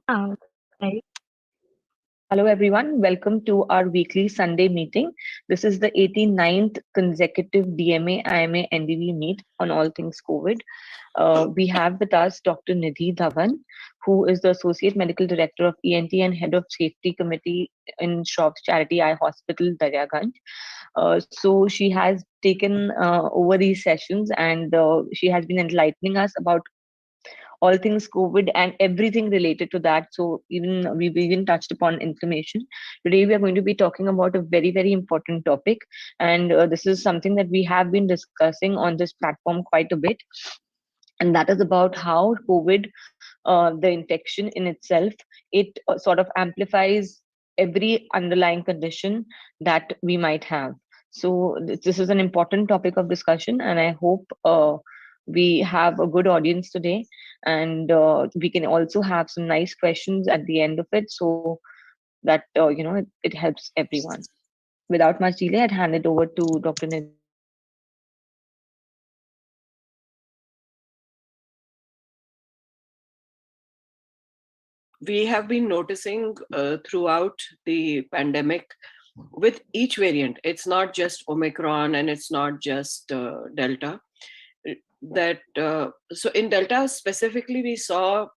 Um, right. Hello, everyone. Welcome to our weekly Sunday meeting. This is the 89th consecutive DMA IMA NDB Meet on all things COVID. We have with us Dr. Nidhi Dhawan, who is the Associate Medical Director of ENT and Head of Safety Committee in Shrop's Charity Eye Hospital, Daryaganj. So she has taken over these sessions and she has been enlightening us about all things COVID and everything related to that. So even we've even touched upon inflammation. Today we are going to be talking about a very, very important topic. And this is something that we have been discussing on this platform quite a bit. And that is about how COVID, the infection in itself, it sort of amplifies every underlying condition that we might have. So this is an important topic of discussion, and I hope we have a good audience today, and we can also have some nice questions at the end of it, so that it helps everyone. Without much delay, I'd hand it over to Dr. Nidhi to start the discussion. We have been noticing throughout the pandemic with each variant, it's not just Omicron and it's not just Delta, that so in Delta specifically, we saw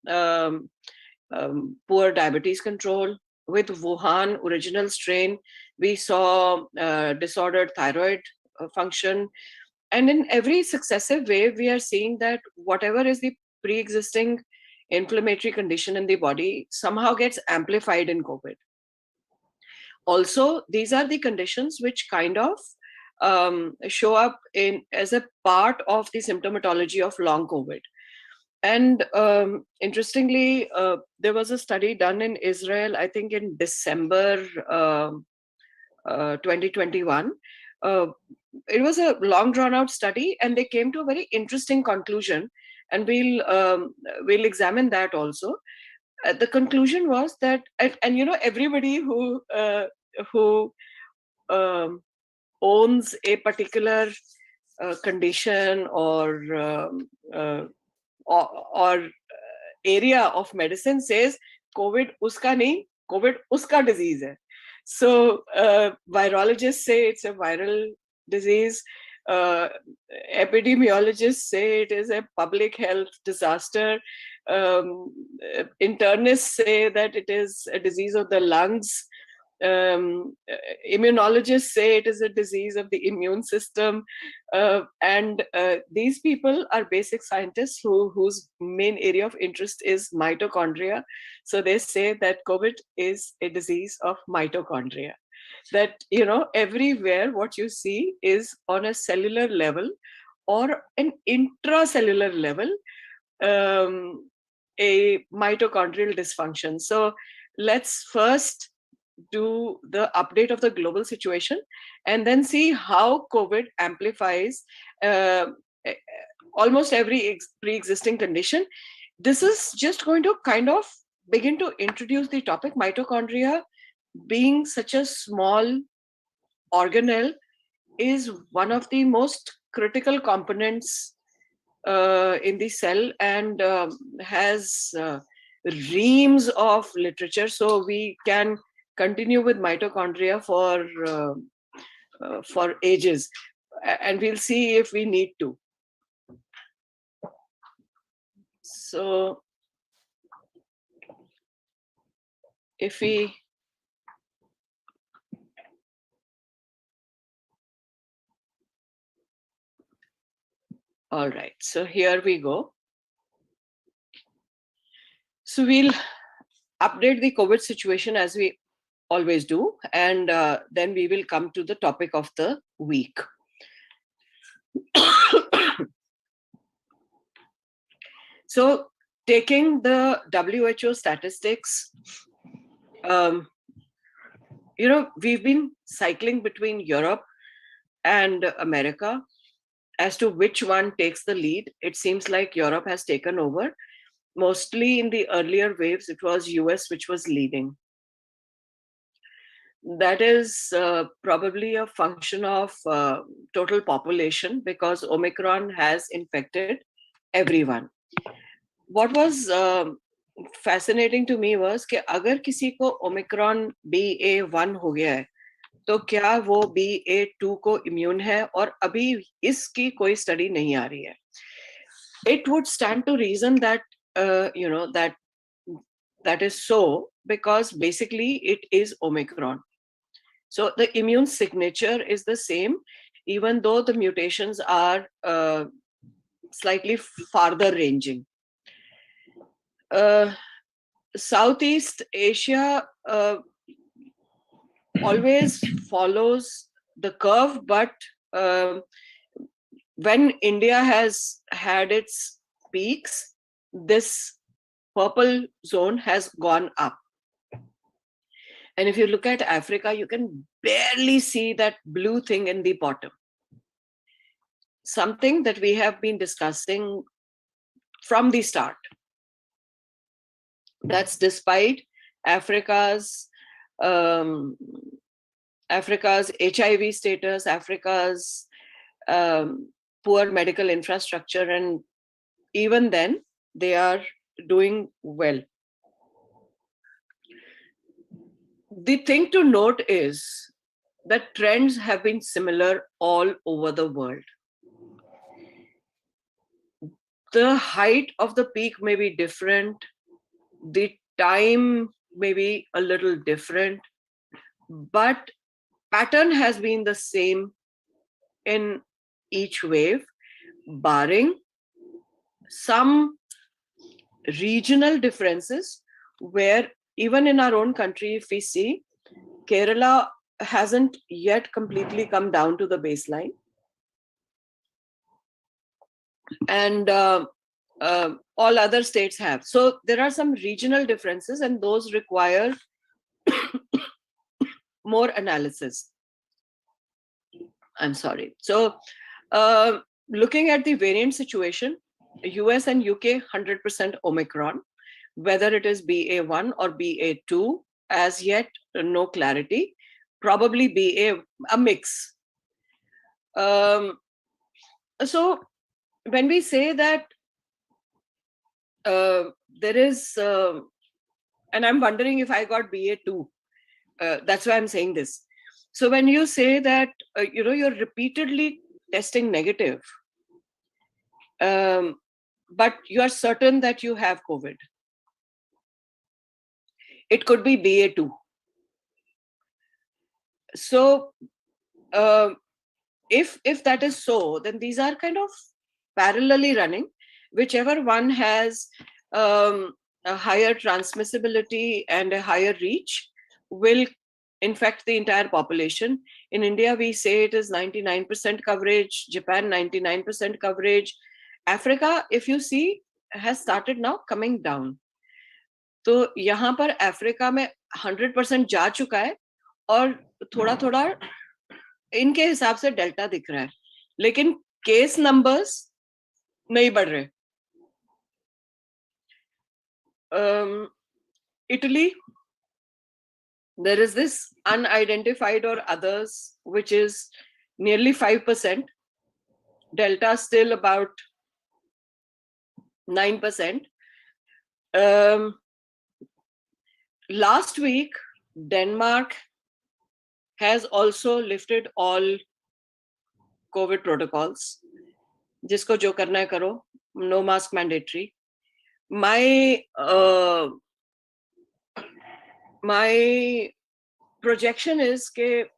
poor diabetes control. With Wuhan original strain, we saw disordered thyroid function. And in every successive wave, we are seeing that whatever is the pre-existing inflammatory condition in the body somehow gets amplified in COVID. Also, these are the conditions which kind of show up in as a part of the symptomatology of long COVID. And interestingly, there was a study done in Israel, I think in December 2021. It was a long drawn out study, and they came to a very interesting conclusion. And we'll examine that also. The conclusion was that, and everybody who owns a particular condition or area of medicine says COVID uska nahi, COVID uska disease hai. So virologists say it's a viral disease. Epidemiologists say it is a public health disaster. Internists say that it is a disease of the lungs. Immunologists say it is a disease of the immune system, and these people are basic scientists whose main area of interest is mitochondria. So they say that COVID is a disease of mitochondria, that everywhere what you see is on a cellular level or an intracellular level, a mitochondrial dysfunction. So let's first do the update of the global situation and then see how COVID amplifies almost every pre-existing condition. This is just going to kind of begin to introduce the topic. Mitochondria, being such a small organelle, is one of the most critical components in the cell, and has reams of literature. So we can continue with mitochondria for ages, and we'll see if we need to. So if we all right, so here we go. So we'll update the COVID situation as we always do, and then we will come to the topic of the week. So taking the WHO statistics, we've been cycling between Europe and America as to which one takes the lead. It seems like Europe has taken over. Mostly in the earlier waves, it was US which was leading. That is probably a function of total population, because Omicron has infected everyone. What was fascinating to me was कि अगर किसी को Omicron BA1 हो गया है तो क्या वो BA2 को इम्यून है, और अभी इसकी कोई स्टडी नहीं आ रही है. It would stand to reason that that is so, because basically it is Omicron. So the immune signature is the same, even though the mutations are slightly farther ranging. Southeast Asia always follows the curve, but when India has had its peaks, this purple zone has gone up. And if you look at Africa, you can barely see that blue thing in the bottom. Something that we have been discussing from the start. That's despite Africa's HIV status, Africa's poor medical infrastructure, and even then they are doing well. The thing to note is that trends have been similar all over the world. The height of the peak may be different, the time may be a little different, but pattern has been the same in each wave, barring some regional differences where even in our own country, if we see, Kerala hasn't yet completely come down to the baseline. And all other states have. So there are some regional differences, and those require more analysis. I'm sorry. So looking at the variant situation, US and UK 100% Omicron, whether it is BA1 or BA2, as yet no clarity, probably BA, a mix. So when we say that there is, and I'm wondering if I got BA2, that's why I'm saying this. So when you say that, you're repeatedly testing negative, but you are certain that you have COVID, it could be BA2. So if that is so, then these are kind of parallelly running. Whichever one has a higher transmissibility and a higher reach will infect the entire population. In India, we say it is 99% coverage, Japan 99% coverage. Africa, if you see, has started now coming down. तो यहाँ पर Africa में 100% जा चुका है, और थोड़ा थोड़ा इनके हिसाब से डेल्टा दिख रहा है, लेकिन केस नंबर्स नहीं बढ़ रहे. Italy, there is this unidentified or others, which is nearly 5%. Delta still about 9%. Last week, Denmark has also lifted all COVID protocols. जिसको जो करना है करो, no mask mandatory. My projection is that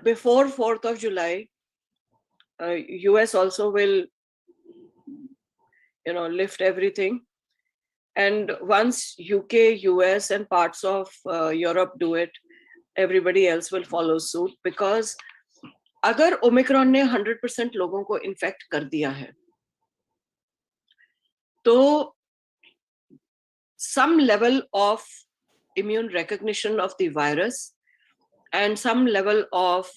before 4th of July, US also will, lift everything. And once UK, US, and parts of Europe do it, everybody else will follow suit. Because अगर Omicron ने 100% लोगों को infect कर दिया है, तो some level of immune recognition of the virus and some level of,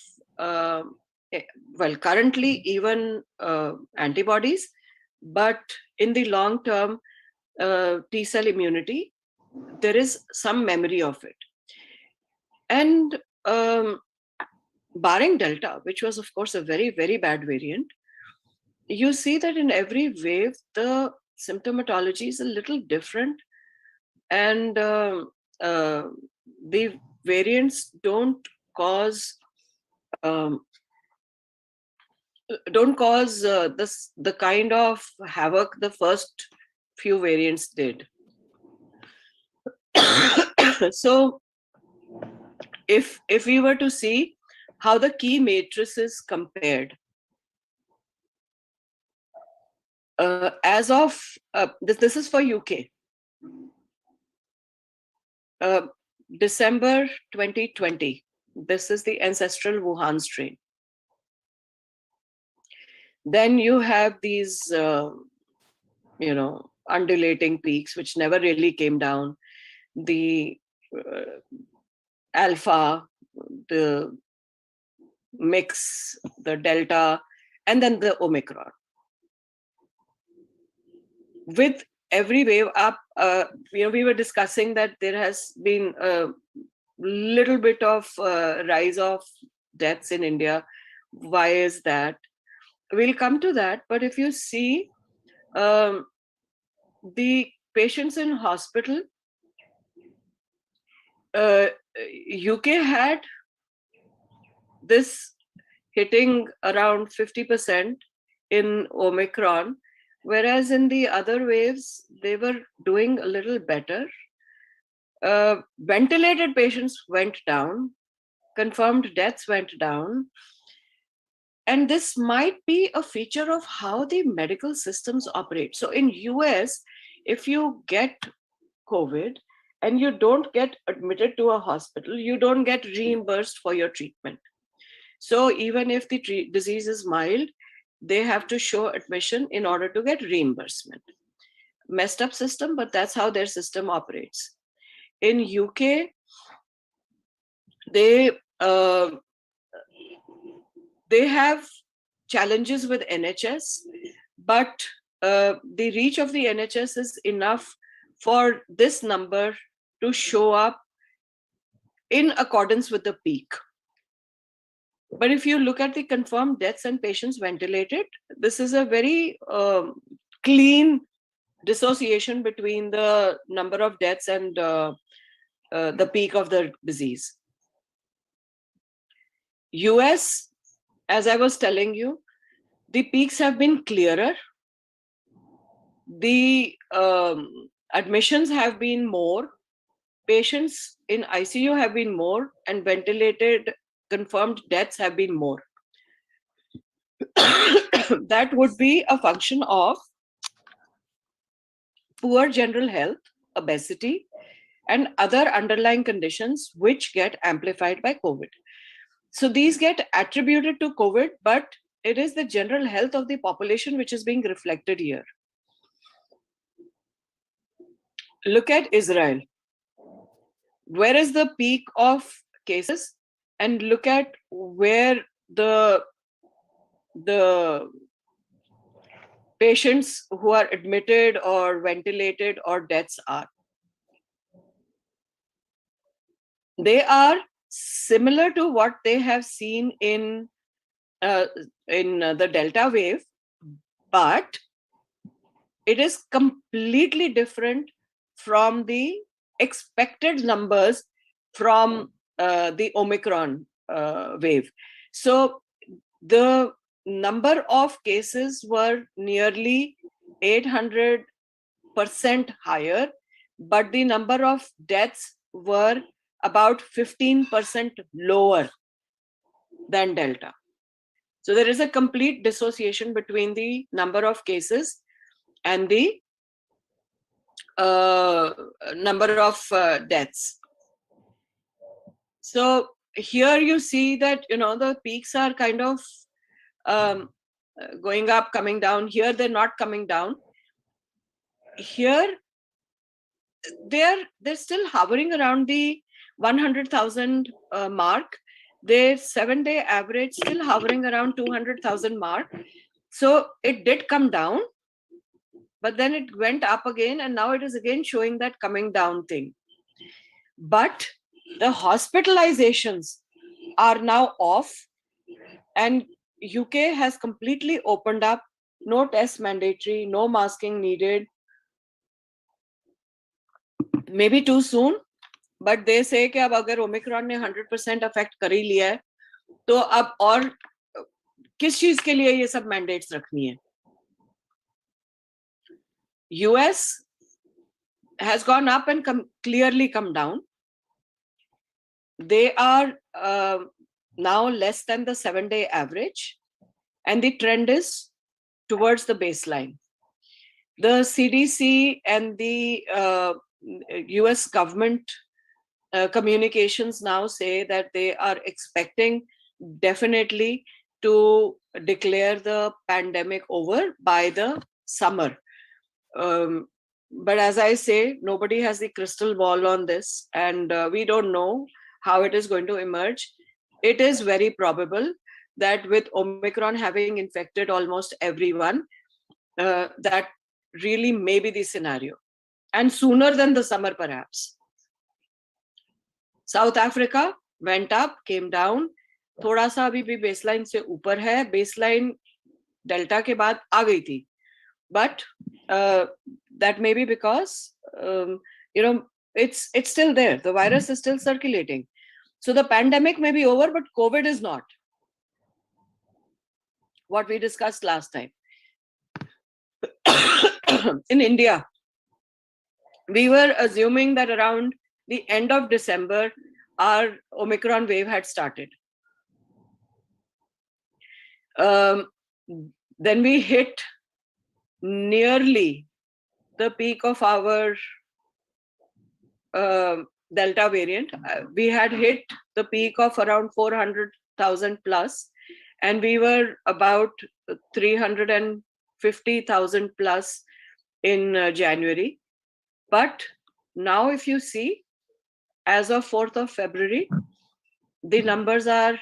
currently even antibodies, but in the long term, T-cell immunity, there is some memory of it. And barring Delta, which was of course a very, very bad variant, you see that in every wave, the symptomatology is a little different and the variants don't cause the kind of havoc the first few variants did. So if we were to see how the key matrices compared, as of this is for UK, December 2020, this is the ancestral Wuhan strain. Then you have these undulating peaks which never really came down, the alpha, the mix, the delta, and then the Omicron. With every wave up, we were discussing that there has been a little bit of rise of deaths in India. Why is that? We'll come to that. But if you see the patients in hospital, UK had this hitting around 50% in Omicron, whereas in the other waves, they were doing a little better. Ventilated patients went down, confirmed deaths went down. And this might be a feature of how the medical systems operate. So in US, if you get COVID and you don't get admitted to a hospital, you don't get reimbursed for your treatment. So even if the disease is mild, they have to show admission in order to get reimbursement. Messed up system, but that's how their system operates. In UK, they have challenges with NHS, but the reach of the NHS is enough for this number to show up in accordance with the peak. But if you look at the confirmed deaths and patients ventilated, this is a very clean dissociation between the number of deaths and the peak of the disease. US, as I was telling you, the peaks have been clearer. The admissions have been more. Patients in ICU have been more, and ventilated confirmed deaths have been more. That would be a function of poor general health, obesity, and other underlying conditions which get amplified by COVID. So these get attributed to COVID, but it is the general health of the population which is being reflected here. Look at Israel. Where is the peak of cases? And look at where the patients who are admitted or ventilated or deaths are. They are similar to what they have seen in the Delta wave, but it is completely different from the expected numbers from the Omicron wave. So the number of cases were nearly 800% higher, but the number of deaths were about 15% lower than Delta. So there is a complete dissociation between the number of cases and the number of deaths. So here you see that, the peaks are kind of going up, coming down. Here they're not coming down. Here they're still hovering around the 100,000 mark. Their 7-day average still hovering around 200,000 mark. So it did come down, but then it went up again, and now it is again showing that coming down thing. But the hospitalizations are now off, and UK has completely opened up. No test mandatory, no masking needed. maybe too soon, but they say कि अब अगर Omicron ने 100% affect कर ही लिया है तो अब और किस चीज के लिए ये सब मैंडेट्स रखनी है. US has gone up and clearly come down. They are now less than the 7-day average, and the trend is towards the baseline. The CDC and the US government communications now say that they are expecting definitely to declare the pandemic over by the summer. But as I say, nobody has the crystal ball on this, and we don't know how it is going to emerge. It is very probable that with Omicron having infected almost everyone, that really may be the scenario, and sooner than the summer perhaps. South Africa went up, came down, थोड़ा सा अभी भी baseline से ऊपर है. Baseline delta के बाद आ गई थी, but that may be because it's still there. The virus is still circulating. So the pandemic may be over, but COVID is not. What we discussed last time. In India, we were assuming that around the end of December, our Omicron wave had started. Then we hit nearly the peak of our Delta variant. We had hit the peak of around 400,000 plus, and we were about 350,000 plus in January. But now if you see, as of 4th of February, the numbers are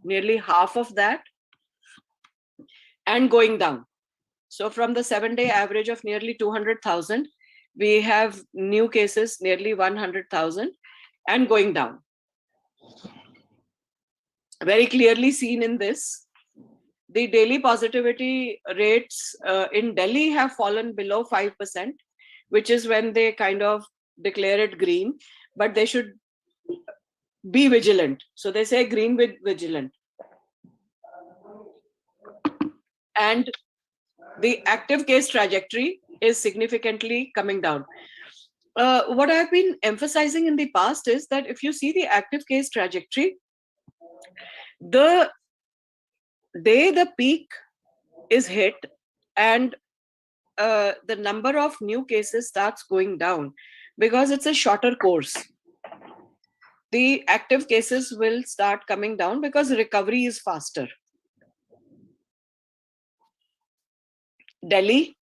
nearly half of that and going down. So from the 7-day average of nearly 200,000, we have new cases nearly 100,000 and going down. Very clearly seen in this. The daily positivity rates in Delhi have fallen below 5%, which is when they kind of declare it green, but they should be vigilant. So they say green with vigilant. And the active case trajectory is significantly coming down. What I've been emphasizing in the past is that if you see the active case trajectory, the day the peak is hit and the number of new cases starts going down, because it's a shorter course, the active cases will start coming down because recovery is faster. Delhi,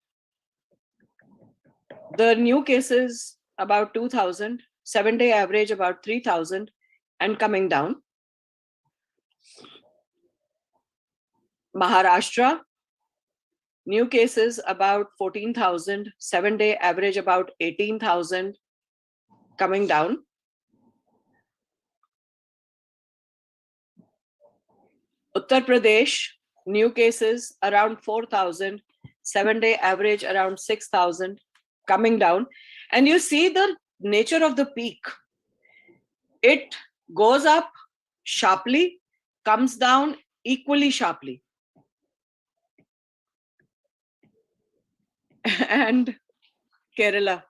the new cases about 2,000, 7-day average about 3,000 and coming down. Maharashtra, new cases about 14,000, 7-day average about 18,000 coming down. Uttar Pradesh, new cases around 4,000, 7-day average around 6,000 coming down. And you see the nature of the peak. It goes up sharply, comes down equally sharply. And Kerala.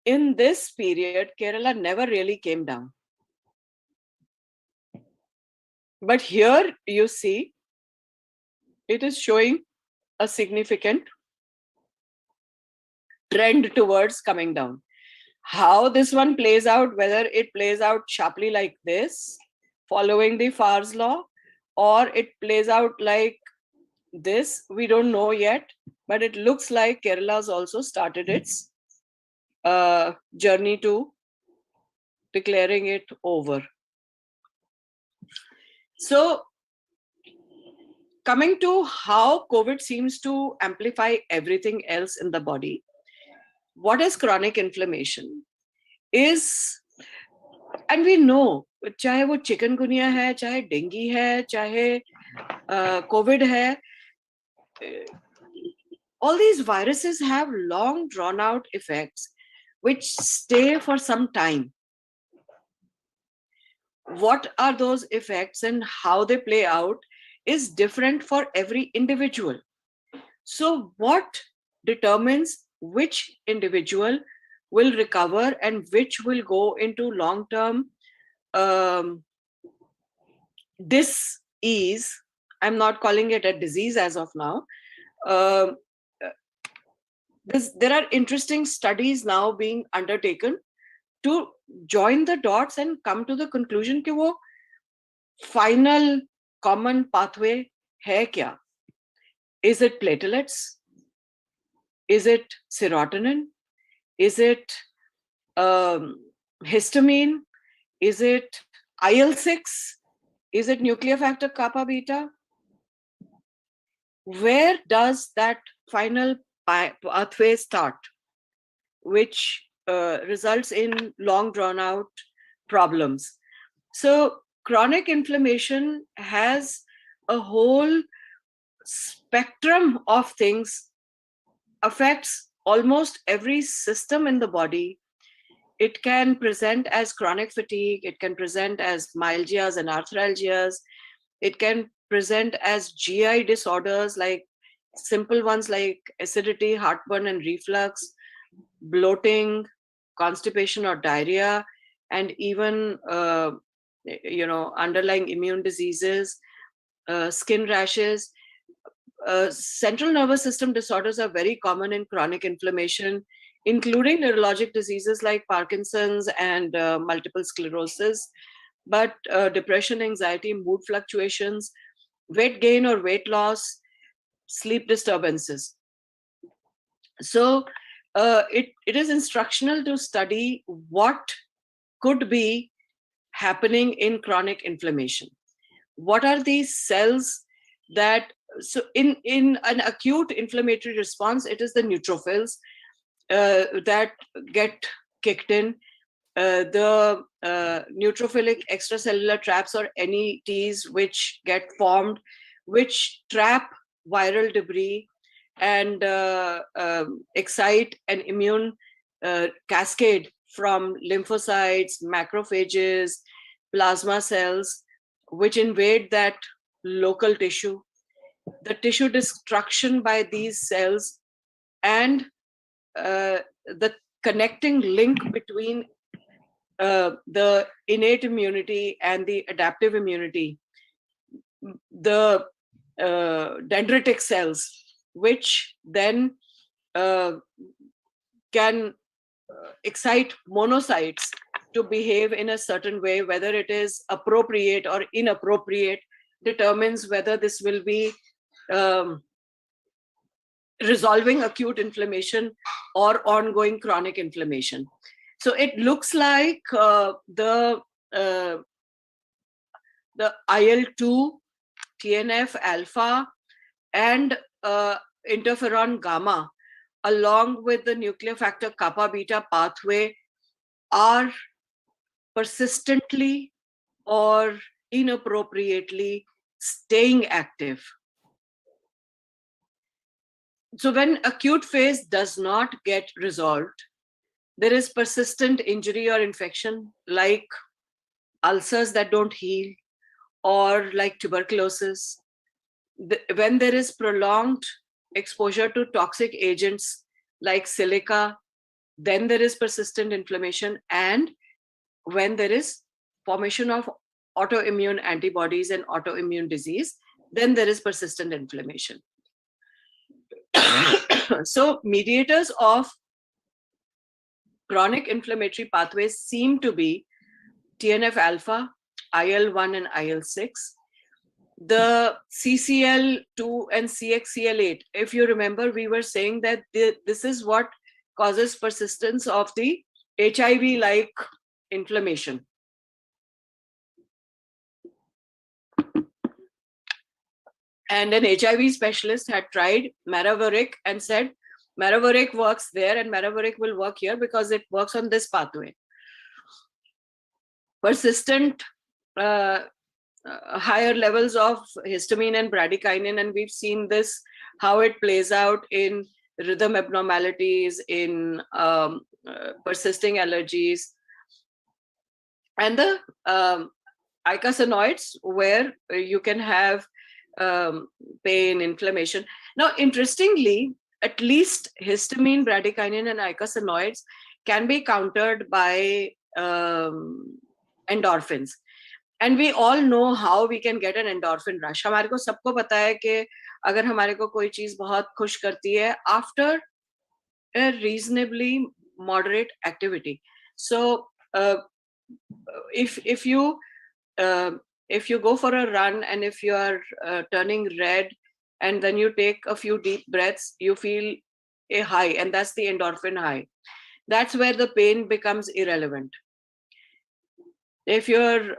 In this period, Kerala never really came down. But here you see, it is showing a significant trend towards coming down. How this one plays out, whether it plays out sharply like this, following the Farr's law, or it plays out like this, we don't know yet, but it looks like Kerala's also started its journey to declaring it over. So, coming to how COVID seems to amplify everything else in the body, what is chronic inflammation? Is, and we know, चाहे वो chikungunya है, चाहे dengue है, चाहे COVID है, all these viruses have long drawn out effects which stay for some time. What are those effects and how they play out is different for every individual. So, what determines which individual will recover and which will go into long term um, dis-ease? I'm not calling it a disease as of now. Um, there are interesting studies now being undertaken to join the dots and come to the conclusion कि वो final common pathway है क्या? Is it platelets? Is it serotonin? Is it histamine? Is it IL-6? Is it nuclear factor kappa beta? Where does that final pathway start, which results in long drawn out problems? So chronic inflammation has a whole spectrum of things, affects almost every system in the body. It can present as chronic fatigue, it can present as myalgias and arthralgias, it can present as GI disorders, like simple ones like acidity, heartburn and reflux, bloating, constipation or diarrhea, and even underlying immune diseases, skin rashes. Central nervous system disorders are very common in chronic inflammation, including neurologic diseases like Parkinson's and multiple sclerosis. But depression, anxiety, mood fluctuations, weight gain or weight loss, sleep disturbances. So it is instructional to study what could be happening in chronic inflammation. What are these cells that, so in an acute inflammatory response, it is the neutrophils that get kicked in. The neutrophilic extracellular traps or NETs which get formed, which trap viral debris and excite an immune cascade from lymphocytes, macrophages, plasma cells, which invade that local tissue. The tissue destruction by these cells and the connecting link between the innate immunity and the adaptive immunity, the dendritic cells, which then can excite monocytes to behave in a certain way, whether it is appropriate or inappropriate, determines whether this will be resolving acute inflammation or ongoing chronic inflammation. So it looks like the IL-2, TNF alpha, and interferon gamma, along with the nuclear factor kappa beta pathway, are persistently or inappropriately staying active. So when acute phase does not get resolved, there is persistent injury or infection, like ulcers that don't heal, or like tuberculosis. When there is prolonged exposure to toxic agents like silica, then there is persistent inflammation. And when there is formation of autoimmune antibodies and autoimmune disease, then there is persistent inflammation. So mediators of chronic inflammatory pathways seem to be TNF alpha, IL-1 and IL-6, the CCL2 and CXCL8. If you remember, we were saying that this is what causes persistence of the HIV-like inflammation. And an HIV specialist had tried Maraviric and said, Maraviric works there and Maraviric will work here because it works on this pathway. Persistent higher levels of histamine and bradykinin, and we've seen this how it plays out in rhythm abnormalities, in persisting allergies, and the icosanoids, where you can have pain, inflammation. Now, interestingly, at least histamine, bradykinin, and icosanoids can be countered by endorphins. And we all know how we can get an endorphin rush. हमारे को सबको पता है कि अगर हमारे को कोई चीज बहुत खुश करती है after a reasonably moderate activity. So if you go for a run, and if you are turning red, and then you take a few deep breaths, you feel a high, and that's the endorphin high. That's where the pain becomes irrelevant. If you're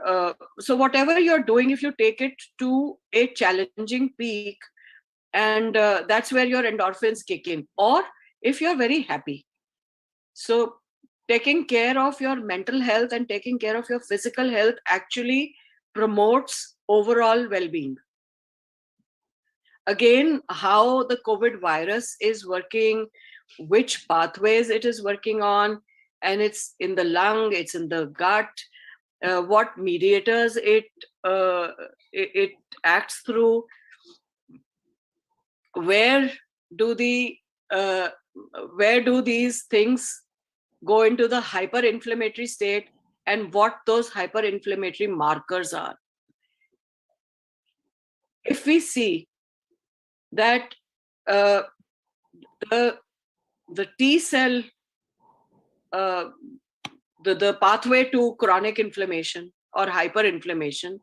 so whatever you're doing, if you take it to a challenging peak, and that's where your endorphins kick in, or if you're very happy. So taking care of your mental health and taking care of your physical health actually promotes overall well-being. Again, how the COVID virus is working, which pathways it is working on, and it's in the lung, it's in the gut, what mediators it acts through, where do these things go into the hyperinflammatory state, and what those hyperinflammatory markers are. If we see that the T cell, the pathway to chronic inflammation or hyperinflammation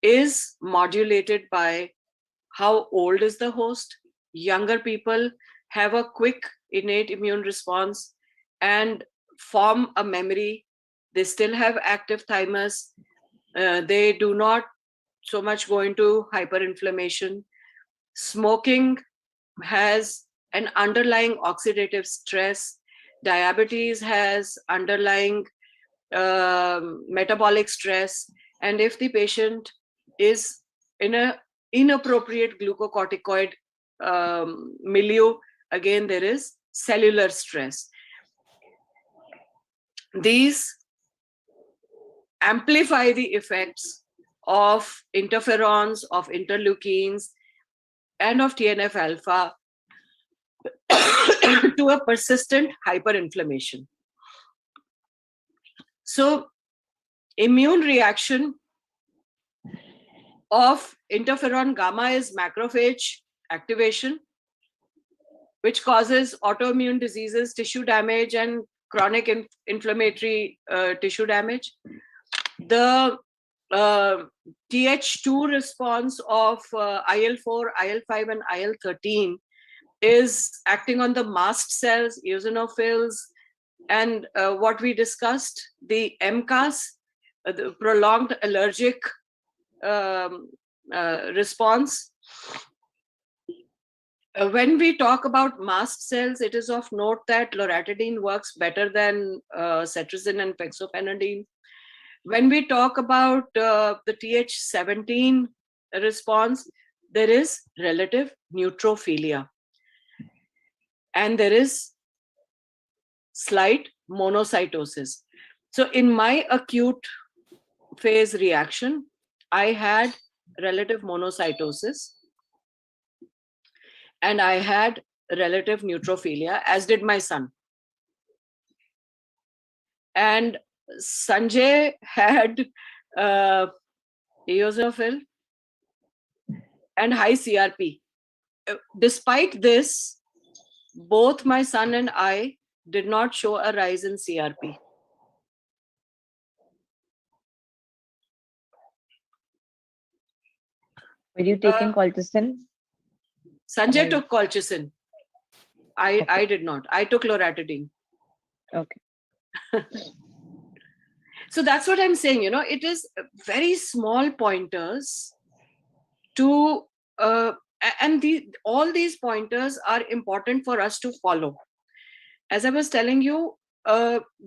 is modulated by how old is the host. Younger people have a quick innate immune response and form a memory. They still have active thymus. They do not so much go into hyperinflammation. Smoking has an underlying oxidative stress. Diabetes has underlying metabolic stress. And if the patient is in an inappropriate glucocorticoid milieu, again, there is cellular stress. These amplify the effects of interferons, of interleukins, and of TNF alpha to a persistent hyperinflammation. So, immune reaction of interferon gamma is macrophage activation, which causes autoimmune diseases, tissue damage, and chronic inflammatory tissue damage. The Th2 response of IL-4, IL-5, and IL-13 is acting on the mast cells, eosinophils, and what we discussed, the MCAS, the prolonged allergic response. When we talk about mast cells, it is of note that loratadine works better than cetirizine and fexofenadine. When we talk about the Th17 response, there is relative neutrophilia, and there is slight monocytosis. So in my acute phase reaction, I had relative monocytosis and I had relative neutrophilia, as did my son. And Sanjay had eosinophil and high CRP. Despite this, both my son and I did not show a rise in CRP. Were you taking colchicine? Sanjay took colchicine. I did not. I took loratadine. Okay. So that's what I'm saying, you know, it is very small pointers to, and all these pointers are important for us to follow. As I was telling you,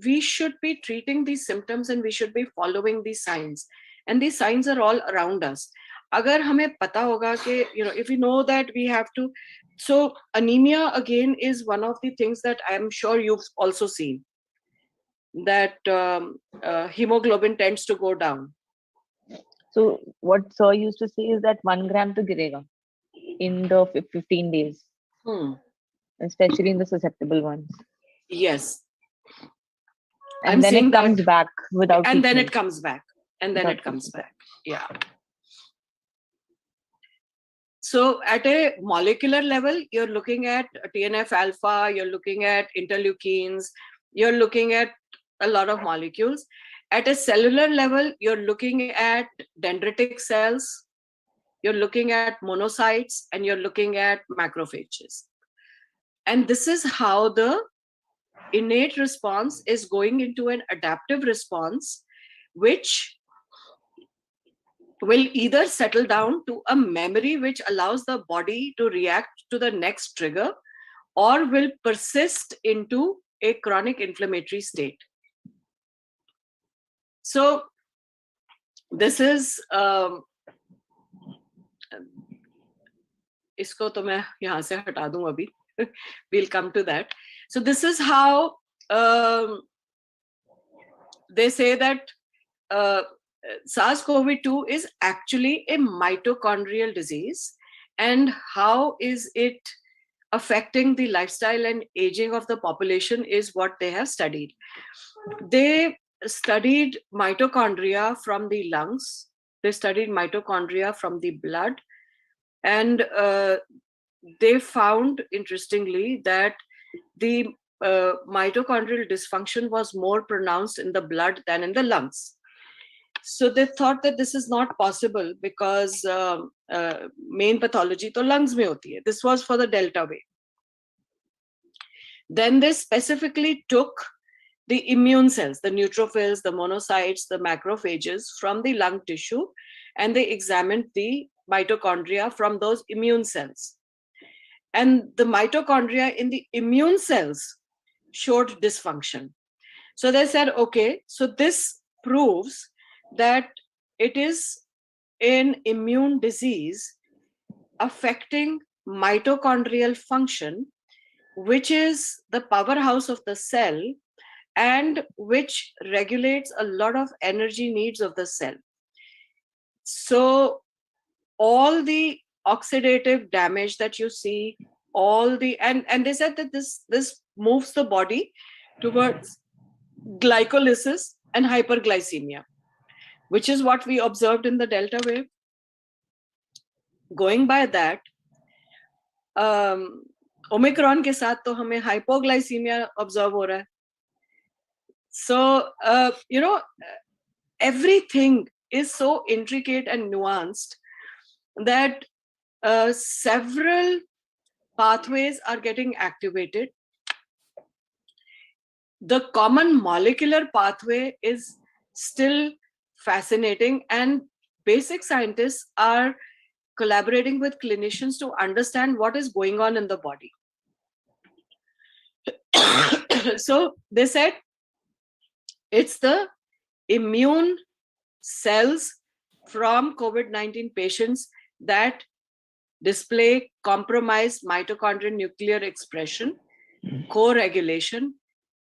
we should be treating these symptoms and we should be following these signs. And these signs are all around us. अगर हमें पता होगा कि if we know that we have to, so anemia again is one of the things that I am sure you've also seen, that hemoglobin tends to go down. So what sir used to say is that 1 gram to girega in the 15 days, especially in the susceptible ones. Yes. And I'm then saying it comes that, back without and then treatment. it comes back, and then Without it comes treatment. back. Yeah. So at a molecular level, you're looking at TNF alpha, you're looking at interleukins, you're looking at a lot of molecules. At a cellular level, you're looking at dendritic cells, you're looking at monocytes, and you're looking at macrophages. And this is how the innate response is going into an adaptive response, which will either settle down to a memory which allows the body to react to the next trigger, or will persist into a chronic inflammatory state. So this is इसको तो मैं यहाँ से हटा दूं अभी. We'll come to that. So this is how they say that SARS-CoV-2 is actually a mitochondrial disease, and how is it affecting the lifestyle and aging of the population is what they have studied. They studied mitochondria from the lungs, they studied mitochondria from the blood, and they found, interestingly, that the mitochondrial dysfunction was more pronounced in the blood than in the lungs. So they thought that this is not possible because main pathology to lungs mein hoti hai. This was for the Delta wave. Then they specifically took the immune cells, the neutrophils, the monocytes, the macrophages from the lung tissue, and they examined the mitochondria from those immune cells. And the mitochondria in the immune cells showed dysfunction. So they said, okay, so this proves that it is an immune disease affecting mitochondrial function, which is the powerhouse of the cell and which regulates a lot of energy needs of the cell. So all the oxidative damage that you see, all the, and they said that this moves the body towards glycolysis and hyperglycemia, which is what we observed in the Delta wave. Going by that, Omicron के साथ तो हमें hypoglycemia observe हो रहा है. So everything is so intricate and nuanced that several pathways are getting activated. The common molecular pathway is still fascinating, and basic scientists are collaborating with clinicians to understand what is going on in the body. So they said it's the immune cells from COVID-19 patients that display compromised mitochondrial nuclear expression, co-regulation,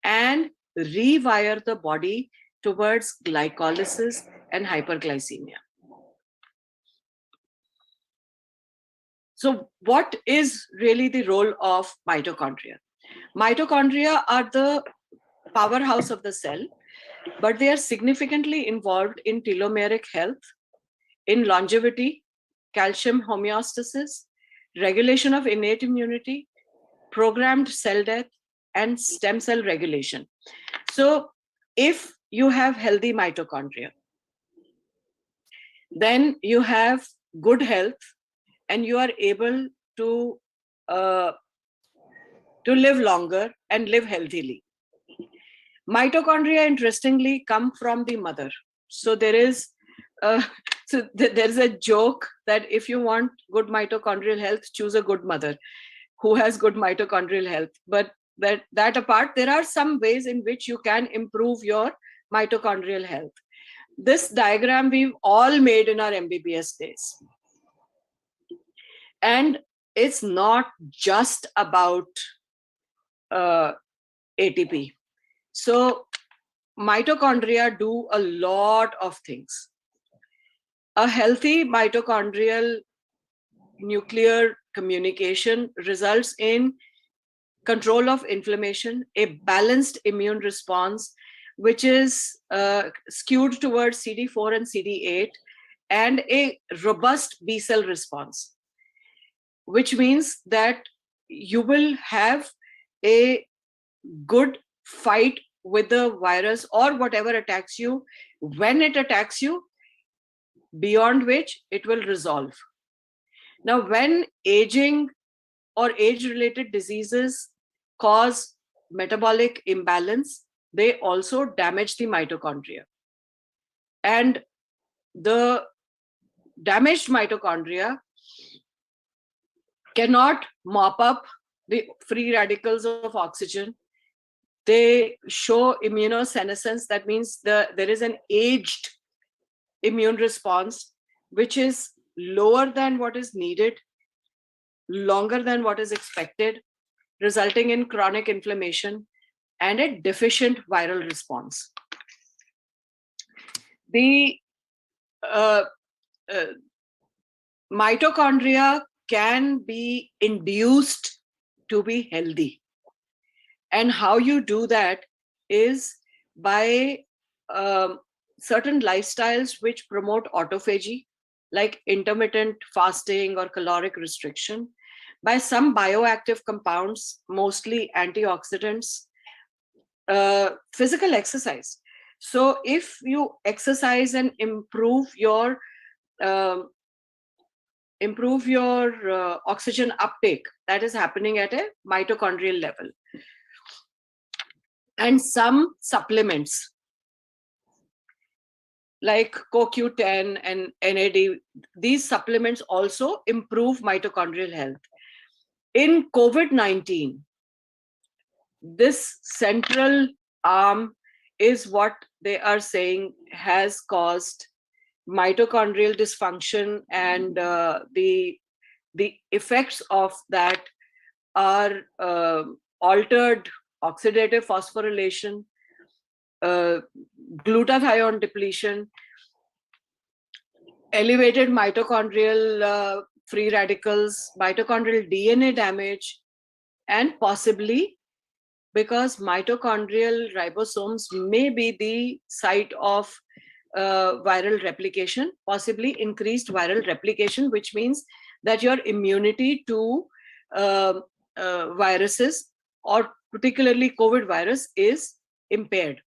and rewire the body towards glycolysis and hyperglycemia. So what is really the role of mitochondria? Mitochondria are the powerhouse of the cell, but they are significantly involved in telomeric health, in longevity, calcium homeostasis, regulation of innate immunity, programmed cell death, and stem cell regulation. So if you have healthy mitochondria, then you have good health and you are able to live longer and live healthily. Mitochondria, interestingly, come from the mother. So there is there's a joke that if you want good mitochondrial health, choose a good mother who has good mitochondrial health. But that apart, there are some ways in which you can improve your mitochondrial health. This diagram we've all made in our MBBS days. And it's not just about ATP. So mitochondria do a lot of things. A healthy mitochondrial nuclear communication results in control of inflammation, a balanced immune response, which is skewed towards CD4 and CD8, and a robust B cell response, which means that you will have a good fight with the virus or whatever attacks you when it attacks you, beyond which it will resolve. Now, when aging or age-related diseases cause metabolic imbalance, they also damage the mitochondria. And the damaged mitochondria cannot mop up the free radicals of oxygen. They show immunosenescence. That means there is an aged immune response, which is lower than what is needed, longer than what is expected, resulting in chronic inflammation and a deficient viral response. The mitochondria can be induced to be healthy. And how you do that is by certain lifestyles which promote autophagy, like intermittent fasting or caloric restriction, by some bioactive compounds, mostly antioxidants, physical exercise. So if you exercise and improve your oxygen uptake, that is happening at a mitochondrial level. And some supplements like CoQ10 and NAD, these supplements also improve mitochondrial health. In COVID-19, this central arm is what they are saying has caused mitochondrial dysfunction, and the effects of that are altered oxidative phosphorylation, glutathione depletion, elevated mitochondrial free radicals, mitochondrial DNA damage, and possibly, because mitochondrial ribosomes may be the site of viral replication, possibly increased viral replication, which means that your immunity to viruses, or particularly COVID virus, is impaired.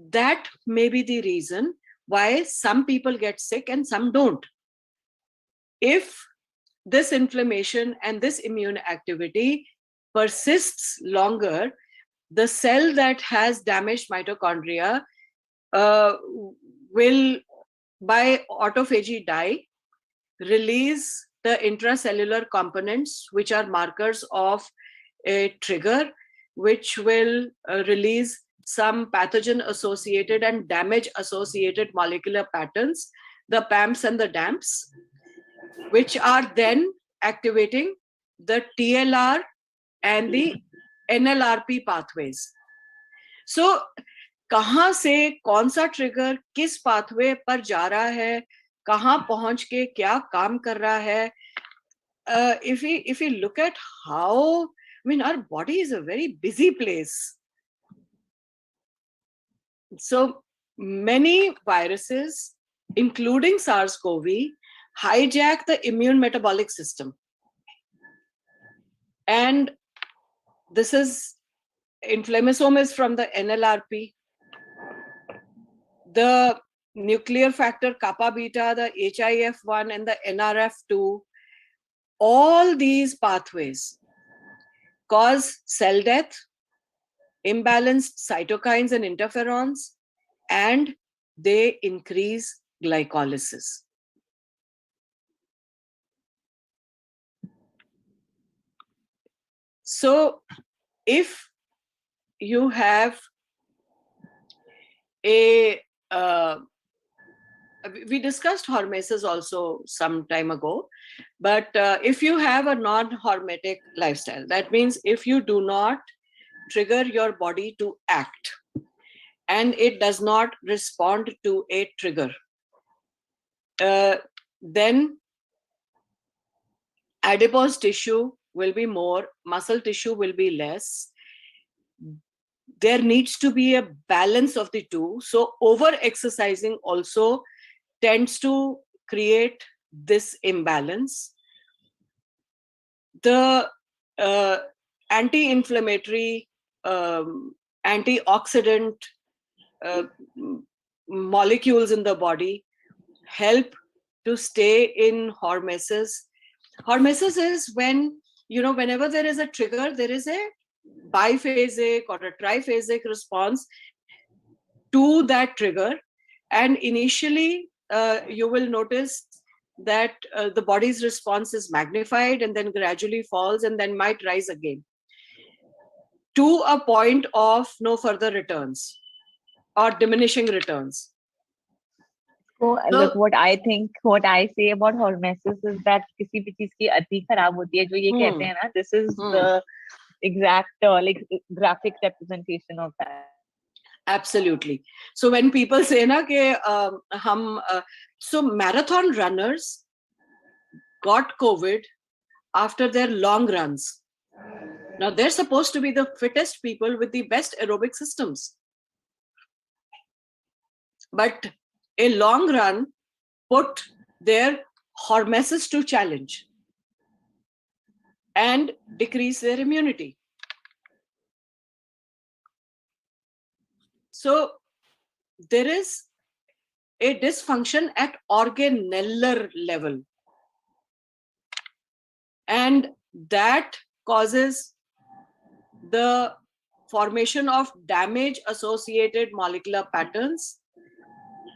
That may be the reason why some people get sick and some don't. If this inflammation and this immune activity persists longer, the cell that has damaged mitochondria will, by autophagy, die, release the intracellular components, which are markers of a trigger, which will release some pathogen associated and damage associated molecular patterns, the PAMPs and the DAMPs, which are then activating the TLR and the NLRP pathways. So कहाँ से कौन सा trigger किस pathway पर जा रहा है, कहाँ पहुंच के क्या काम कर रहा है, if we look at how, I mean, our body is a very busy place. So many viruses, including SARS-CoV, hijack the immune metabolic system. And this is, inflammasome is from the NLRP. The nuclear factor kappa beta, the HIF1 and the NRF2, all these pathways cause cell death, imbalanced cytokines and interferons, and they increase glycolysis. So if you have a we discussed hormesis also some time ago, but if you have a non-hormetic lifestyle, that means if you do not trigger your body to act and it does not respond to a trigger, then adipose tissue will be more, muscle tissue will be less. There needs to be a balance of the two. So over exercising also tends to create this imbalance. The anti-inflammatory, antioxidant uh, molecules in the body help to stay in hormesis. Hormesis is when, whenever there is a trigger, there is a biphasic or a triphasic response to that trigger. And initially, you will notice that the body's response is magnified and then gradually falls and then might rise again to a point of no further returns or diminishing returns. So look, what I say about hormesis is that किसी भी चीज की अति खराब होती है, जो ये कहते हैं ना, this is the exact like graphic representation of that. Absolutely. So when people say na ke so marathon runners got COVID after their long runs. Now they're supposed to be the fittest people with the best aerobic systems. But a long run put their hormesis to challenge and decrease their immunity. So there is a dysfunction at organellar level, and that causes the formation of damage associated molecular patterns,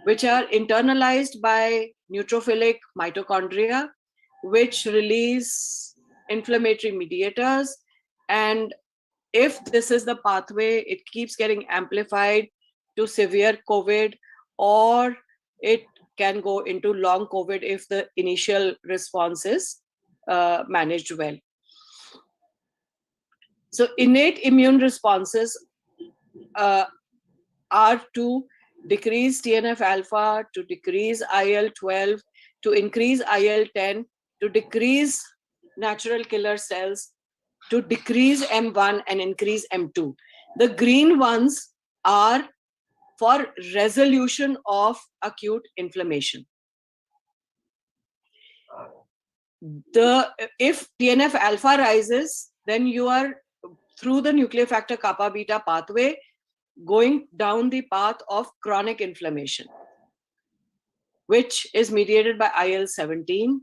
which are internalized by neutrophilic mitochondria, which release inflammatory mediators. And if this is the pathway, it keeps getting amplified to severe COVID, or it can go into long COVID if the initial response is managed well. So innate immune responses are to decrease TNF alpha, to decrease IL-12, to increase IL-10, to decrease natural killer cells, to decrease M1 and increase M2. The green ones are for resolution of acute inflammation. If TNF alpha rises, then you are through the nuclear factor kappa beta pathway going down the path of chronic inflammation, which is mediated by IL-17.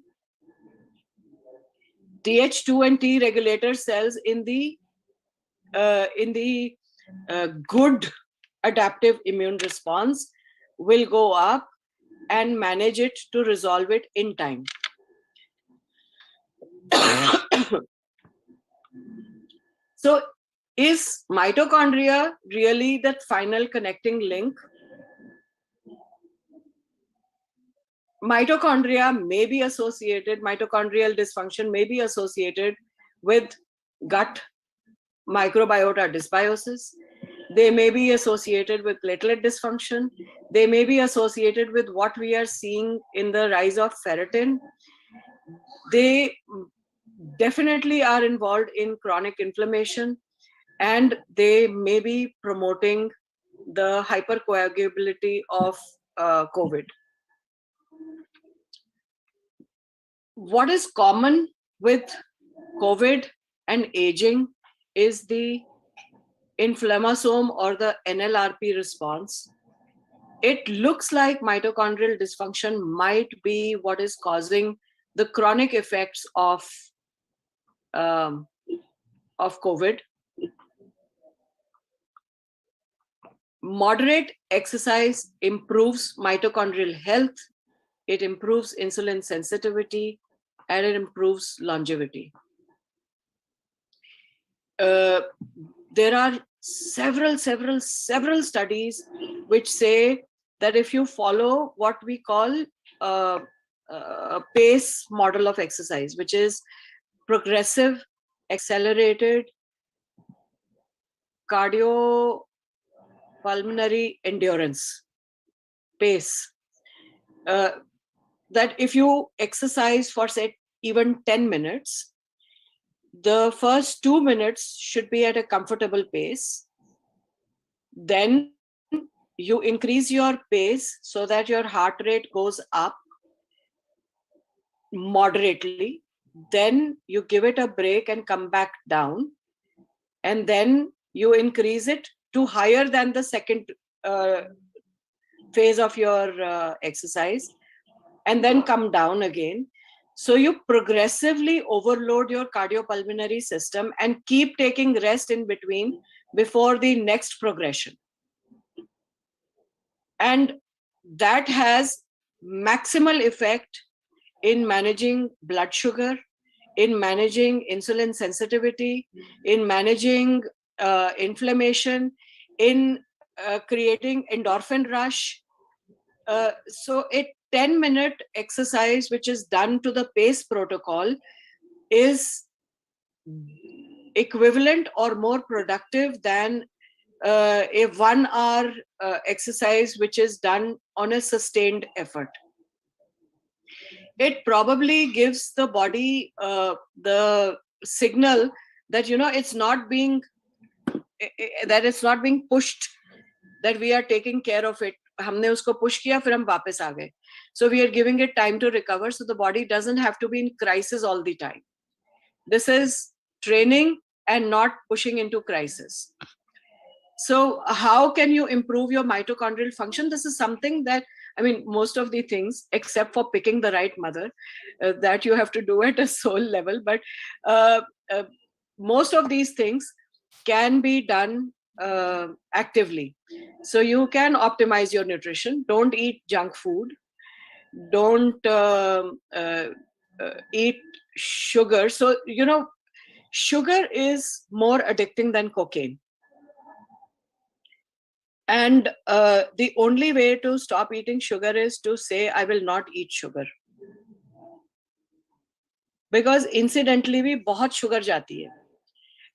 Th2 and T regulator cells in the good adaptive immune response will go up and manage it to resolve it in time. So is mitochondria really that final connecting link? Mitochondrial dysfunction may be associated with gut microbiota dysbiosis. They may be associated with platelet dysfunction. They may be associated with what we are seeing in the rise of ferritin. They definitely are involved in chronic inflammation, and they may be promoting the hypercoagulability of COVID. What is common with COVID and aging is the inflammasome or the NLRP response. It looks like mitochondrial dysfunction might be what is causing the chronic effects of COVID. Moderate exercise improves mitochondrial health. It improves insulin sensitivity, and it improves longevity. There are several studies which say that if you follow what we call a pace model of exercise, which is progressive, accelerated cardiopulmonary endurance pace, that if you exercise for, say, even 10 minutes, the first 2 minutes should be at a comfortable pace. Then you increase your pace so that your heart rate goes up moderately. Then you give it a break and come back down. And then you increase it to higher than the second phase of your exercise, and then come down again. So you progressively overload your cardiopulmonary system and keep taking rest in between before the next progression. And that has maximal effect in managing blood sugar, in managing insulin sensitivity, in managing inflammation, in creating endorphin rush. So a 10-minute exercise which is done to the pace protocol is equivalent or more productive than a 1 hour exercise which is done on a sustained effort. It probably gives the body the signal that it's not being pushed, that we are taking care of it. हमने उसको push किया, फिर हम वापस आ गए. So we are giving it time to recover, so the body doesn't have to be in crisis all the time. This is training and not pushing into crisis. So how can you improve your mitochondrial function? This is something that, most of the things, except for picking the right mother, that you have to do at a soul level, but most of these things can be done actively. So you can optimize your nutrition. Don't eat junk food. Don't eat sugar. So, sugar is more addicting than cocaine. And the only way to stop eating sugar is to say, I will not eat sugar. Because incidentally, we बहुत sugar जाती है.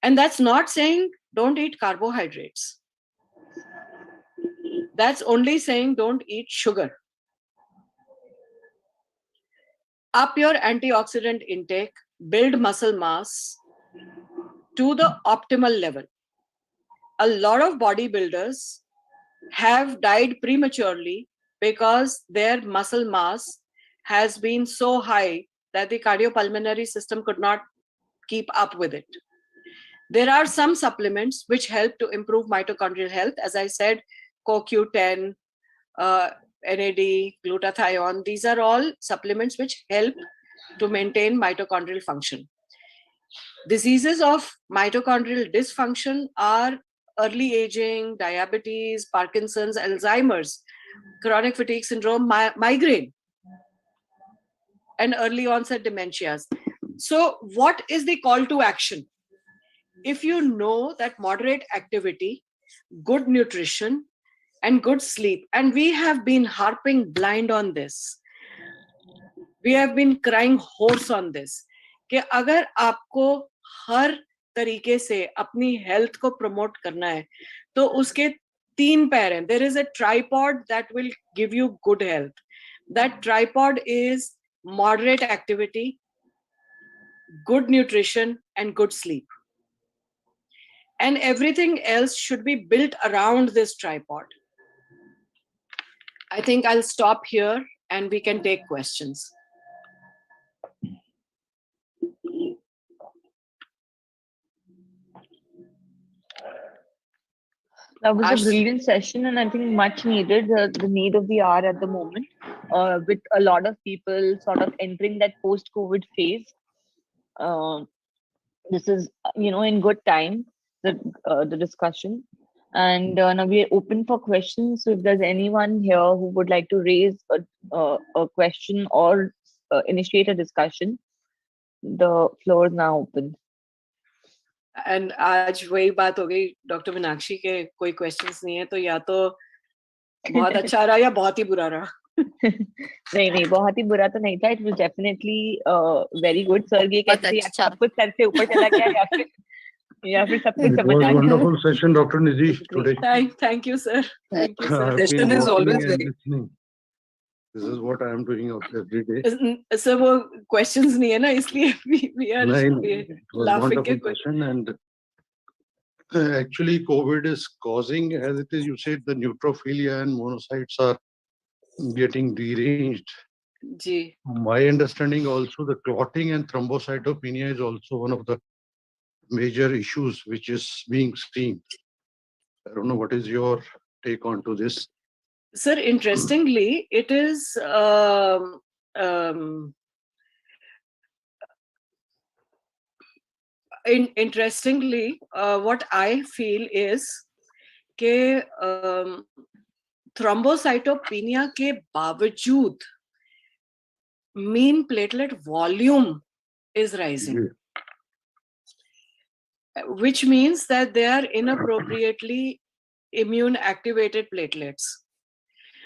And that's not saying don't eat carbohydrates. That's only saying don't eat sugar. Up your antioxidant intake, build muscle mass to the optimal level. A lot of bodybuilders have died prematurely because their muscle mass has been so high that the cardiopulmonary system could not keep up with it. There are some supplements which help to improve mitochondrial health. As I said, CoQ10, NAD, glutathione, these are all supplements which help to maintain mitochondrial function. Diseases of mitochondrial dysfunction are early aging, diabetes, Parkinson's, Alzheimer's, chronic fatigue syndrome, migraine, and early onset dementias. So what is the call to action? If you know that moderate activity, good nutrition, and good sleep, and we have been harping blind on this, we have been crying hoarse on this, कि अगर आपको हर तरीके से अपनी health को promote करना है तो उसके 3 पैर हैं. There is a tripod that will give you good health. That tripod is moderate activity, good nutrition, and good sleep. And everything else should be built around this tripod. I think I'll stop here and we can take questions. That was a brilliant session, and I think much needed, the need of the hour at the moment, with a lot of people sort of entering that post-COVID phase. This is, in good time, the discussion. And now we are open for questions. So if there's anyone here who would like to raise a question or initiate a discussion, the floor is now open. And आज वही बात हो गई doctor Meenakshi के कोई questions नहीं है तो या तो बहुत अच्छा रहा या बहुत ही बुरा रहा? नहीं, बहुत ही बुरा तो नहीं था. It was definitely very good. Sir ये कहते थे या सब कुछ सर से ऊपर चला गया या फिर सब कुछ It समझ was आ गया. wonderful session, Dr. Nidhi, today. Thank you, sir. Thank you, sir. I've been Session is walking always and very- listening. This is what I am doing every day. Sir, वो questions नहीं है ना, इसलिए we are It was laughing. wonderful session, and actually COVID is causing, as it is, you said, the neutrophilia and monocytes are getting deranged. Ji. My understanding also, the clotting and thrombocytopenia is also one of the major issues which is being seen. I don't know what is your take on to this. Sir, interestingly, it is interestingly, what I feel is कि thrombocytopenia के बावजूद mean platelet volume is rising, which means that they are inappropriately immune activated platelets.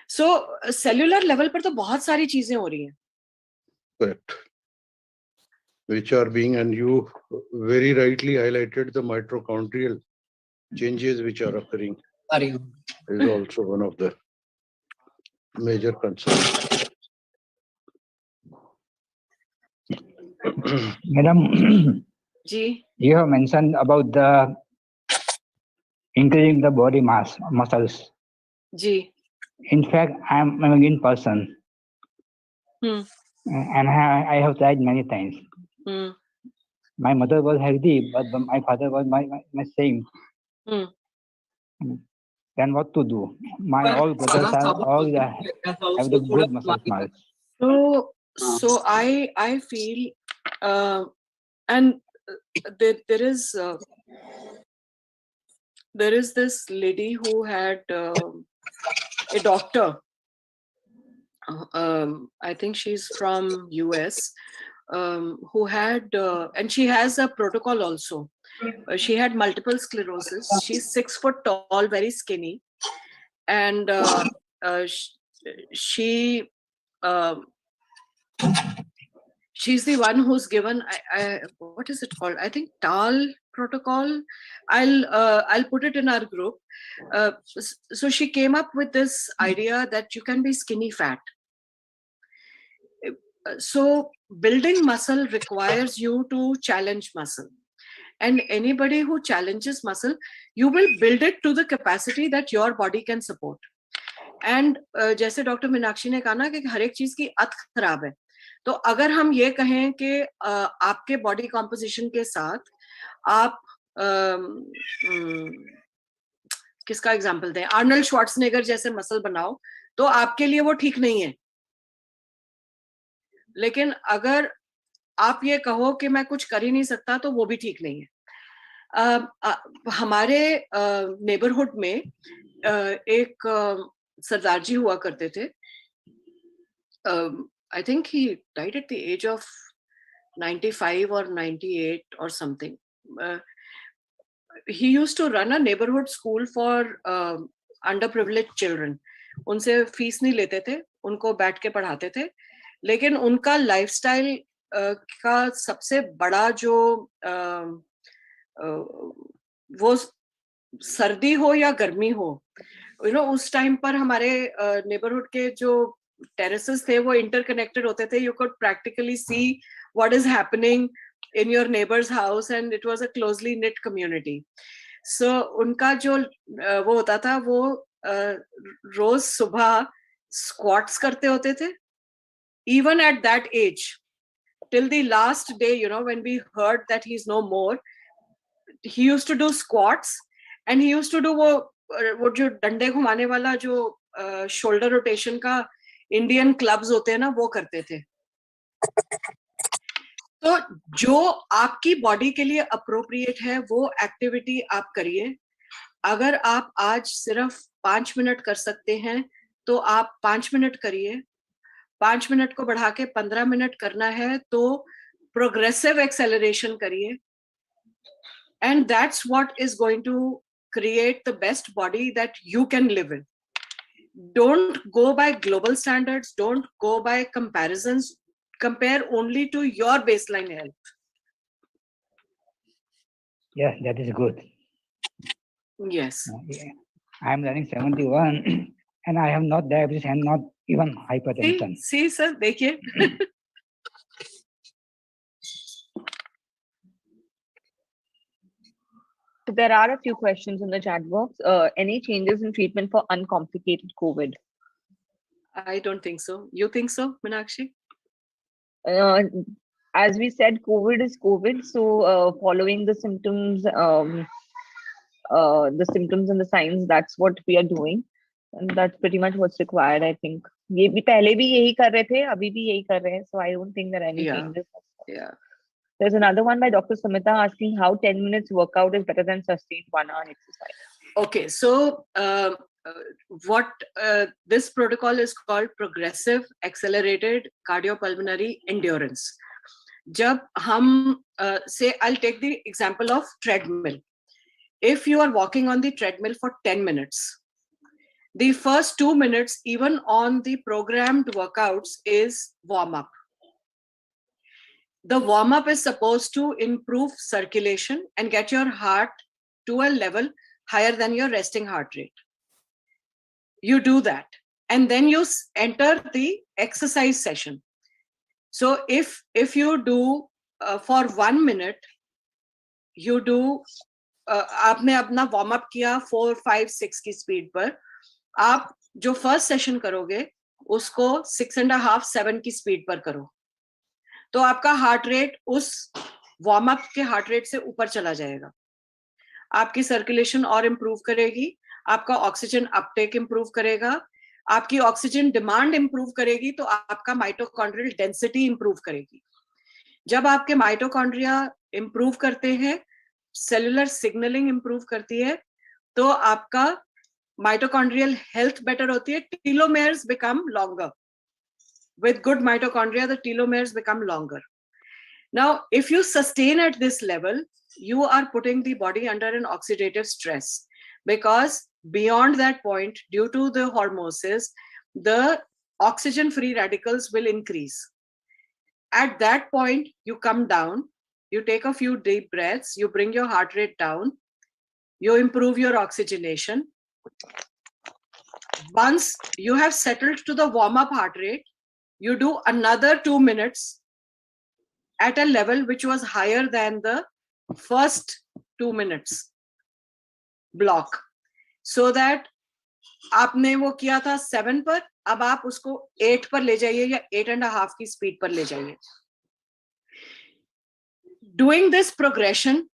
So cellular level पर तो बहुत सारी चीजें हो रही हैं. Correct. Which are being, and you very rightly highlighted the mitochondrial changes which are occurring. Is also one of the major concerns. Madam, जी. you have mentioned about the increasing the body mass muscles. जी. In fact, I'm a lean person, and I have tried many times. My mother was healthy, but my father was my same. Then what to do? My all brothers are all have the good muscle mass. So I feel, and there is this lady who had a doctor. I think she's from US, who had, and she has a protocol also. She had multiple sclerosis. She's 6 foot tall, very skinny, and she's the one who's given, what is it called? I think TAL protocol. I'll put it in our group. So she came up with this idea that you can be skinny fat. So building muscle requires you to challenge muscle, and anybody who challenges muscle, you will build it to the capacity that your body can support. And जैसे doctor Meenakshi ने कहा ना कि हर एक चीज की अत खराब है, तो अगर हम ये कहें कि आपके बॉडी कॉम्पोजिशन के साथ आप किसका एग्जांपल दें, आर्नल्ड श्वार्ट्जनेगर जैसे मसल बनाओ, तो आपके लिए वो ठीक नहीं है. लेकिन अगर आप ये कहो कि मैं कुछ कर ही नहीं सकता, तो वो भी ठीक नहीं है. हमारे नेबरहुड में एक सरदार जी हुआ करते थे. I think he died at the age of 95 or 98 or something. He used to run a neighborhood school for underprivileged children. उनसे फीस नहीं लेते थे, उनको बैठ के पढ़ाते थे, लेकिन उनका लाइफस्टाइल का सबसे बड़ा जो वो सर्दी हो या गर्मी हो, उस टाइम पर हमारे नेबरहुड के जो टेरेसेस थे वो इंटरकनेक्टेड होते थे. You could practically see what is happening in your neighbor's house, and it was a closely knit community. So उनका जो वो होता था, वो रोज सुबह squats करते होते थे, even at that age, till the last day, when we heard that he's no more, he used to do squats, and he used to do वो जो डंडे घुमाने वाला जो shoulder rotation का Indian clubs होते हैं ना, वो करते थे. तो जो आपकी बॉडी के लिए अप्रोप्रिएट है वो एक्टिविटी आप करिए. अगर आप आज सिर्फ 5 मिनट कर सकते हैं तो आप 5 मिनट करिए. 5 मिनट को बढ़ा के 15 मिनट करना है तो प्रोग्रेसिव एक्सेलरेशन करिए. And that's what is going to create the best body that you can live in. don't go by global standards, don't go by comparisons, compare only to your baseline health. Yes, that is good. Yes. I am running 71 and I have not diabetes and not even hypertension. See sir, देखिए. There are a few questions in the chat box. Any changes in treatment for uncomplicated COVID? I don't think so. You think so, Meenakshi? As we said, COVID is COVID. So following the symptoms and the signs, that's what we are doing. And that's pretty much what's required, I think. ये भी पहले भी यही कर रहे थे, अभी भी यही कर रहे हैं. So I don't think there are any changes. Yeah. There's another one by Dr. Samita asking how 10 minutes workout is better than sustained 1 hour exercise. Okay, so what this protocol is called progressive accelerated cardiopulmonary endurance. Jab hum say, I'll take the example of treadmill. If you are walking on the treadmill for 10 minutes, the first 2 minutes, even on the programmed workouts, is warm up. The warm up is supposed to improve circulation and get your heart to a level higher than your resting heart rate. You do that, and then you enter the exercise session. So if you do for 1 minute, you do आपने अपना warm up किया 4, 5, 6 की speed पर, आप जो first session करोगे उसको 6.5, 7 की speed पर करो. तो आपका हार्ट रेट उस वार्म अप के हार्ट रेट से ऊपर चला जाएगा. आपकी सर्कुलेशन और इंप्रूव करेगी, आपका ऑक्सीजन अपटेक इंप्रूव करेगा, आपकी ऑक्सीजन डिमांड इंप्रूव करेगी, तो आपका माइटोकॉन्ड्रियल डेंसिटी इंप्रूव करेगी. जब आपके माइटोकॉन्ड्रिया इंप्रूव करते हैं, सेलुलर सिग्नलिंग इंप्रूव करती है, तो आपका माइटोकॉन्ड्रियल हेल्थ बेटर होती है. Telomeres become longer. With good mitochondria, the telomeres become longer. Now, if you sustain at this level, you are putting the body under an oxidative stress, because beyond that point, due to the hormosis, the oxygen free radicals will increase. At that point, you come down, you take a few deep breaths, you bring your heart rate down, you improve your oxygenation. Once you have settled to the warm-up heart rate, you do another 2 minutes at a level which was higher than the first 2 minutes block, so that आपने वो किया था 7 पर, अब आप उसको 8 पर ले जाइए या 8.5 की स्पीड पर ले जाइए. Doing this progression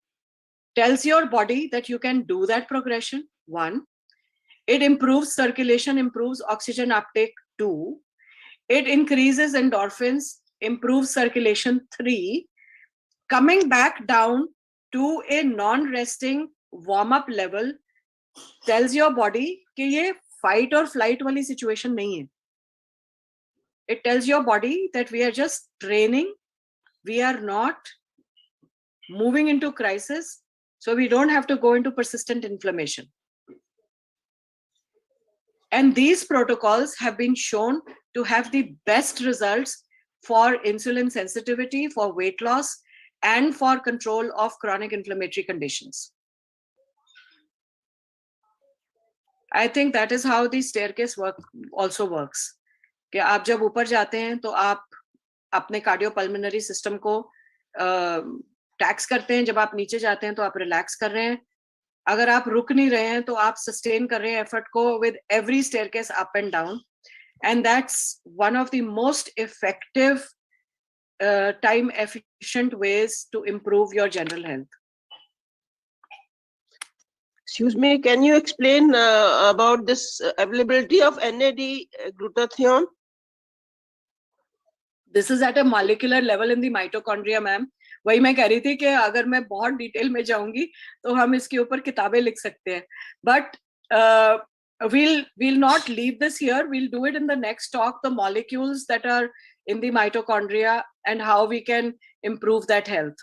tells your body that you can do that progression. 1, it improves circulation, improves oxygen uptake. 2, it increases endorphins, improves circulation. 3, coming back down to a non-resting warm-up level tells your body कि ये fight or flight वाली situation नहीं है. It tells your body that we are just training, we are not moving into crisis, so we don't have to go into persistent inflammation. And these protocols have been shown to have the best results for insulin sensitivity, for weight loss, and for control of chronic inflammatory conditions. I think that is how the staircase also works. कि आप जब ऊपर जाते हैं तो आप अपने cardiopulmonary system को टैक्स करते हैं, जब आप नीचे जाते हैं तो आप रिलैक्स कर रहे हैं. अगर आप रुक नहीं रहे हैं तो आप सस्टेन कर रहे हैं एफर्ट को with every staircase up and down, and that's one of the most effective time efficient ways to improve your general health. Excuse me, can you explain about this availability of NAD glutathione? This is at a molecular level in the mitochondria, ma'am. वही मैं कह रही थी कि अगर मैं बहुत detail में जाऊंगी तो हम इसके ऊपर किताबें लिख सकते हैं. But we'll not leave this here. We'll do it in the next talk, the molecules that are in the mitochondria and how we can improve that health.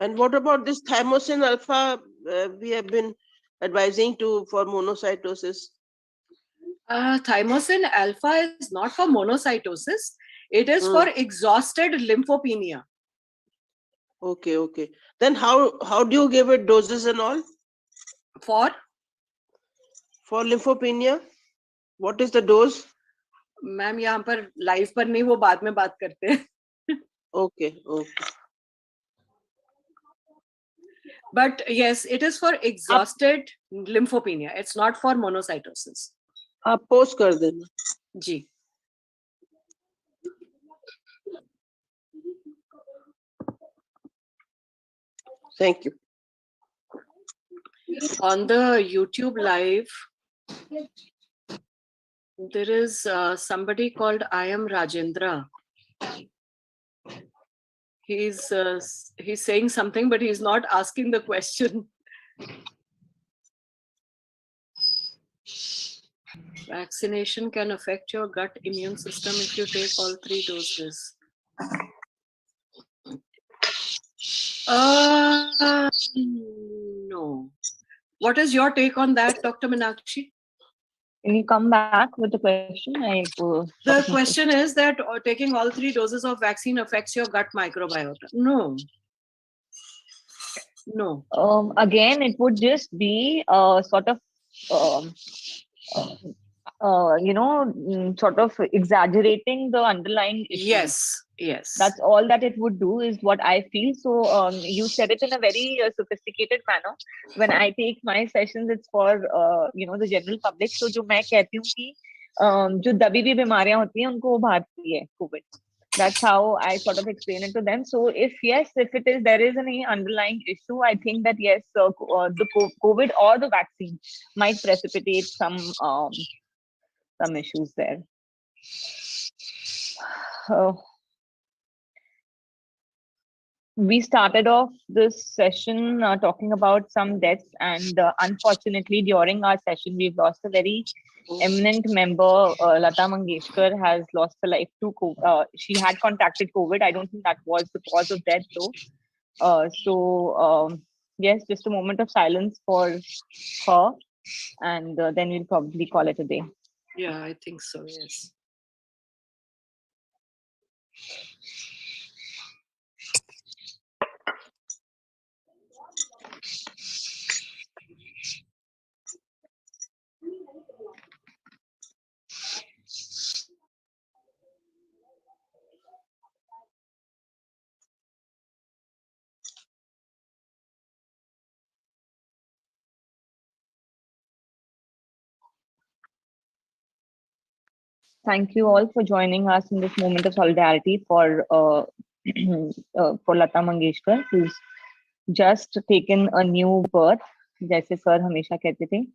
And what about this thymosin alpha we have been advising for monocytosis? Thymosin alpha is not for monocytosis. It is for exhausted lymphopenia. Okay. Then how do you give it doses and all? For lymphopenia, what is the dose? Ma'am यहाँ पर live पर नहीं, वो बाद में बात करते हैं. Okay. But yes, it is for exhausted lymphopenia. It's not for monocytosis. आप पोस्ट कर देना. जी. Thank you. On the YouTube live, there is somebody called I am Rajendra. He's saying something, but he's not asking the question. Vaccination can affect your gut immune system if you take all 3 doses. No. What is your take on that, Dr. Meenakshi? Can you come back with the question? The question is that taking all 3 doses of vaccine affects your gut microbiota. No. Again, it would just be sort of, sort of exaggerating the underlying issue. Yes. That's all that it would do, is what I feel. So you said it in a very sophisticated manner. When I take my sessions, it's for the general public. So जो मैं कहती हूँ कि जो दबी भी बीमारियां होती हैं उनको भागती है COVID. That's how I sort of explain it to them. So if there is any underlying issue, I think that yes, the COVID or the vaccine might precipitate some issues there. We started off this session talking about some deaths, and unfortunately during our session we've lost a very eminent member. Lata Mangeshkar has lost her life to COVID. She had contacted COVID. I don't think that was the cause of death though. Yes, just a moment of silence for her, and then we'll probably call it a day. Yeah, I think so, yes. Thank you all for joining us in this moment of solidarity for Lata Mangeshkar, who's just taken a new birth, jaise sir hamesha kehte the.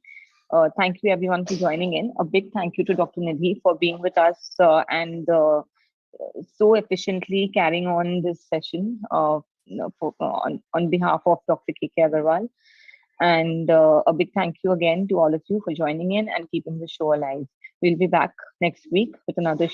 Thank you everyone for joining in. A big thank you to Dr. Nidhi for being with us and so efficiently carrying on this session on behalf of Dr. K.K. Agarwal. And a big thank you again to all of you for joining in and keeping the show alive. We'll be back next week with another show.